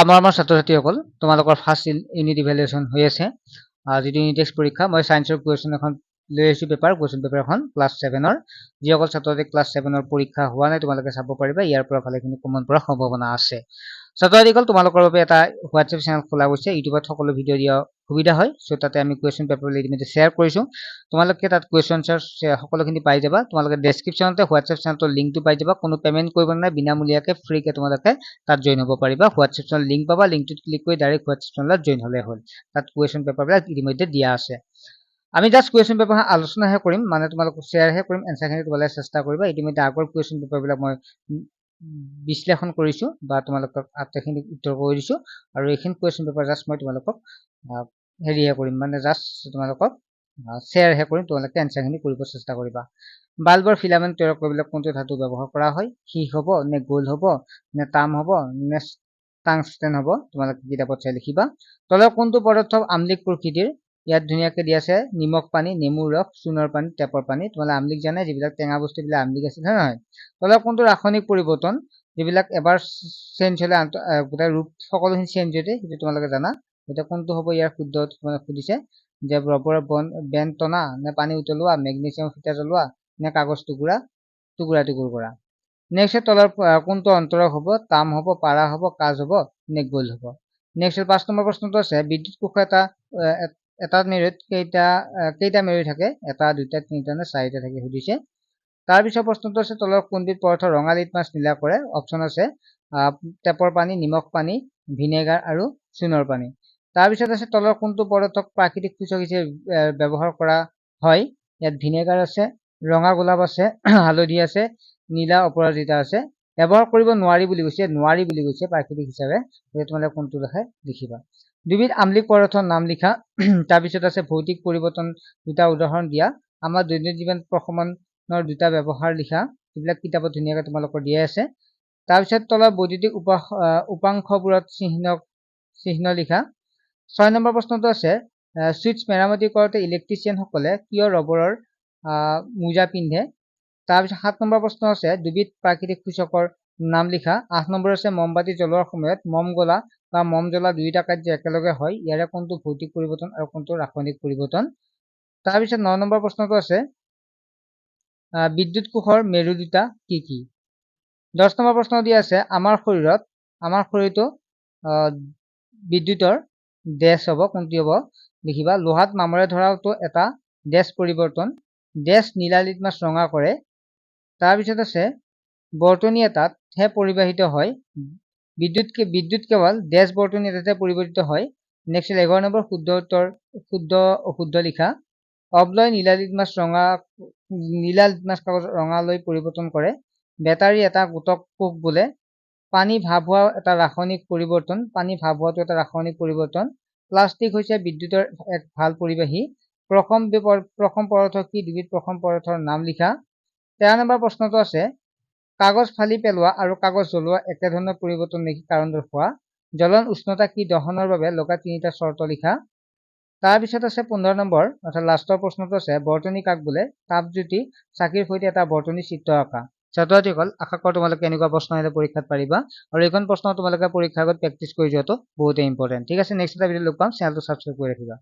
আমাৰ ছাত্ৰ-ছাত্ৰীসকল তোমালোকৰ ফাৰ্ষ্ট ইউনিট ইভ্যালুয়েশন হৈ আছে যেটো ইউনিট টেস্ট পৰীক্ষা মই সায়েন্সৰ কুৱেশ্যন এখন লৈ আহিছো কুৱেশ্যন পেপাৰ এখন ক্লাছ 7ৰ যিসকল ছাত্ৰছাত্ৰী ক্লাছ 7ৰ পৰীক্ষা হোৱা নাই তোমালোকে চাব পাৰিবা ইয়াৰ পৰা ভালেখিনি কমন পৰা সম্ভাৱনা আছে ছাত্ৰছাত্ৰীসকল তোমালোকৰ বাবে এটা হোৱাটছএপ চেনেল খোলা হৈছে ইউটিউবত সকলো ভিডিঅ' দিয়া সুবিধা হয় সো তাতে আমি কুৱেশ্যন পেপাৰ ইতিমধ্যে শেয়াৰ কৰিছো তোমালোকে তাত কুৱেশ্যনছৰ সকলোখিনি পাই যাবা তোমালোকে ডেসক্ৰিপচনতে হোৱাটছএপ চেনেলৰ লিংকটো পাই যাবা কোনো পেমেন্ট কৰিব নাই বিনামূলীয়াকৈ ফ্ৰীকে তোমালোকে তাত জয়েন হ'ব পাৰিবা হোৱাটছএপ চেনেল লিংক পাবা লিংকটোত ক্লিক কৰি ডাইৰেক্ট হোৱাটছএপ চেনেলত জয়েন হ'লে হ'ল তাত কুৱেশ্যন পেপাৰবিলাক ইতিমধ্যে দিয়া আছে আমি জাস্ট কুৱেশ্যন পেপাৰ আলোচনাহে কৰিম মানে তোমালোকক শেয়াৰহে কৰিম এনসাৰখিনি তোমালোকে চেষ্টা কৰিবা ইতিমধ্যে আগৰ কুৱেশ্যন পেপাৰবিলাক মই বিশ্লেষণ কৰিছো বা তোমালোকক আটাইখিনি উত্তৰ কৰি দিছো আৰু এইখিনি কুৱেশ্যন পেপাৰ জাস্ট মই তোমালোকক হেৰিহে কৰিম মানে জাস্ট তোমালোকক শেয়াৰহে কৰিম তোমালোকে এনসাৰখিনি কৰিব চেষ্টা কৰিবা বাল্বৰ ফিলামেন্ট তৈয়াৰ কৰিবলৈ কোনটো ধাতু ব্যৱহাৰ কৰা হয় সীহ হ'ব নে গোল হ'ব নে তাম হ'ব নে টাংস্টেন হ'ব তোমালোকে কিতাপত চাই লিখিবা তলৰ কোনটো পদাৰ্থ আম্লিক প্ৰকৃতিৰ ইয়াত ধুনিয়াকৈ দিয়া আছে নিমখ পানী নেমুৰ ৰস চূনৰ পানী টেপৰ পানী তোমালোকে আম্লিক জানে যিবিলাক টেঙা বস্তুবিলাক আম্লিক আছে নহয় তলৰ কোনটো ৰাসায়নিক পৰিৱৰ্তন যিবিলাক এবাৰ চেঞ্জ হলে গোটেই ৰূপ সকলোখিনি চেঞ্জ হৈ যায় সেইটো তোমালোকে জানা এটা কোনটো হ'ব ইয়াৰ শুদ্ধ তোমালোকে সুধিছে যে ৰবৰৰ বেণ্ড টনা নে পানী উতলোৱা মেগনেছিয়াম ফিটা জ্বলোৱা নে কাগজ টুকুৰা কৰা নেক্সট তলৰ কোনটো অন্তৰক হ'ব তাম হ'ব পাৰা হ'ব কাজ হ'ব নে গোল হ'ব নেক্সট 5 নম্বৰ প্ৰশ্নটো আছে বিদ্যুৎ কোষ এটা মেৰুত কেইটা মেৰু থাকে এটা দুটা তিনিটা নে চাৰিটা থাকে সুধিছে তাৰ পিছৰ প্ৰশ্নটো আছে তলৰ কোনবিধ পদাৰ্থ ৰঙা লিটমাছ নীলা কৰে অপচন আছে টেপৰ পানী নিমখ পানী ভিনেগাৰ আৰু চূনৰ পানী তাৰ পিছত আছে তলৰ কোনটো পদাৰ্থক প্ৰাকৃতিক সূচক হিচাপে ব্যৱহাৰ কৰা হয় ইয়াত ভিনেগাৰ আছে ৰঙা গোলাপ আছে হালধি আছে নীলা অপৰাজিতা আছে ব্যৱহাৰ কৰিব নোৱাৰি বুলি কৈছে প্ৰাকৃতিক হিচাপে তোমালোকে কোনটো দেখে লিখিবা দুবিধ আম্লিক পদাৰ্থৰ নাম লিখা তাৰ পিছত আছে ভৌতিক পৰিৱৰ্তন দুটা উদাহৰণ দিয়া আমাৰ দৈনন্দিন জীৱন প্ৰশমনৰ দুটা ব্যৱহাৰ লিখা এইবিলাক কিতাপত ধুনিয়াকৈ তোমালোকৰ দিয়া আছে তাৰ পিছত তলৰ বৈদ্যুতিক উপাংশবোৰত চিহ্ন লিখা 6 নম্বৰ প্ৰশ্নটো আছে সুইচ মেৰামতি কৰোতে ইলেক্ট্ৰিচিয়ান সকলে কিয় ৰবৰৰ মোজা পিন্ধে তাৰ পিছত 7 নম্বৰ প্ৰশ্ন আছে দুবিধ প্ৰাকৃতিক সূচকৰ নাম লিখা 8 নম্বৰ আছে মমবাতি জ্বলোৱাৰ সময়ত মম গলা বা মম জ্বলা দুইটা কাৰ্য একেলগে হয় ইয়াৰে কোনটো ভৌতিক পৰিৱৰ্তন আৰু কোনটো ৰাসায়নিক পৰিৱৰ্তন তাৰ পিছত 9 নম্বৰ প্ৰশ্নটো আছে বিদ্যুৎ কোষৰ মেৰু দুটা কি 10 নম্বৰ প্ৰশ্ন দিয়া আছে আমাৰ শৰীৰটো বিদ্যুতৰ ডেছ হ'ব কোনটি হ'ব লিখিবা লোহাত মামৰে ধৰাটো এটা ডেছ পৰিৱৰ্তন ডেছ নীলা লিটমাছ ৰঙা কৰে তাৰ পিছত আছে বৰ্তনী এটাত হে পৰিবাহিত হয় বিদ্যুৎ কেৱল ডেছ বৰ্তনী এটাতে পৰিৱৰ্তিত হয় নেক্সট 11 নম্বৰ শুদ্ধ অশুদ্ধ লিখা অবলয় নীলা লিটমাছ কাগজ ৰঙালৈ পৰিৱৰ্তন কৰে বেটাৰী এটা গোটক কোষ বোলে পানী ভাৱ হোৱা এটা ৰাসায়নিক পৰিৱৰ্তন প্লাষ্টিক হৈছে বিদ্যুতৰ এক ভাল পৰিবাহী প্ৰথম পদাৰ্থ কি দুবিধ প্ৰথম পদাৰ্থৰ নাম লিখা 13 নম্বৰ প্ৰশ্নটো আছে কাগজ ফালি পেলোৱা আৰু কাগজ জ্বলোৱা একেধৰণৰ পৰিৱৰ্তন নেকি কাৰণ দৰ্শোৱা জ্বলন উষ্ণতা কি দহনৰ বাবে লগা তিনিটা চৰ্ত লিখা তাৰ পিছত আছে 15 নম্বৰ অৰ্থাৎ লাষ্টৰ প্ৰশ্নটো আছে বৰ্তনী কাক বোলে তাপজ্যোতি চাকিৰ সৈতে এটা বৰ্তনী চিত্ৰ আঁকা ছাত্ৰছাত্ৰীসকল আশা কৰোঁ তোমালোকে এনেকুৱা প্ৰশ্ন আহিলে পৰীক্ষাত পাৰিবা আৰু এইখন প্ৰশ্ন তোমালোকে পৰীক্ষাৰ আগত প্ৰেক্টিছ কৰি যোৱাটো বহুতেই ইম্পৰ্টেণ্ট ঠিক আছে নেক্সট এটা ভিডিঅ' লগ পাম চেনেলটো সাবস্ক্ৰাইব কৰি ৰাখিবা